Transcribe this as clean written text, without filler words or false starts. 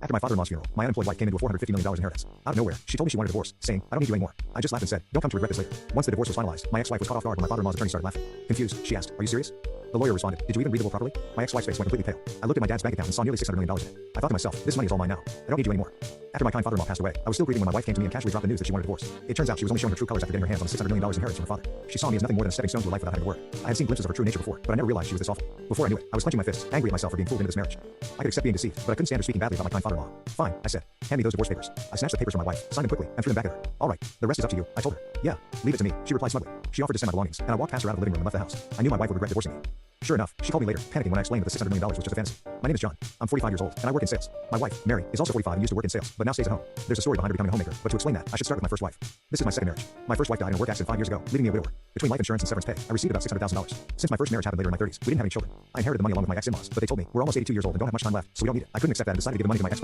After my father-in-law's funeral, my unemployed wife came into a $450 million inheritance. Out of nowhere, she told me she wanted a divorce, saying, I don't need you anymore. I just laughed and said, don't come to regret this later. Once the divorce was finalized, my ex-wife was caught off guard when my father-in-law's attorney started laughing. Confused, she asked, are you serious? The lawyer responded, did you even read the will properly? My ex-wife's face went completely pale. I looked at my dad's bank account and saw nearly $600 million in it. I thought to myself, this money is all mine now. I don't need you anymore. After my kind father-in-law passed away, I was still grieving when my wife came to me and casually dropped the news that she wanted a divorce. It turns out she was only showing her true colors after getting her hands on the $600 million inheritance from her father. She saw me as nothing more than a stepping stone to a life without having to work. I had seen glimpses of her true nature before, but I never realized she was this awful. Before I knew it, I was clenching my fists, angry at myself for being fooled into this marriage. I could accept being deceived, but I couldn't stand her speaking badly about my kind father-in-law. Fine, I said. Hand me those divorce papers. I snatched the papers from my wife, signed them quickly, and threw them back at her. All right, the rest is up to you, I told her. Yeah, leave it to me, she replied smugly. She offered to send my belongings, and I walked past her out of the living room and left the house. I knew my wife would regret divorcing me. Sure enough, she called me later, panicking when I explained that the $600 million was just a fantasy. My name is John. I'm 45 years old, and I work in sales. My wife, Mary, is also 45 and used to work in sales, but now stays at home. There's a story behind her becoming a homemaker, but to explain that, I should start with my first wife. This is my second marriage. My first wife died in a work accident 5 years ago, leaving me a widower. Between life insurance and severance pay, I received about $600,000. Since my first marriage happened later in my 30s, we didn't have any children. I inherited the money along with my ex-in-laws, but they told me, we're almost 82 years old and don't have much time left, so we don't need it. I couldn't accept that and decided to give the money to my ex-brother.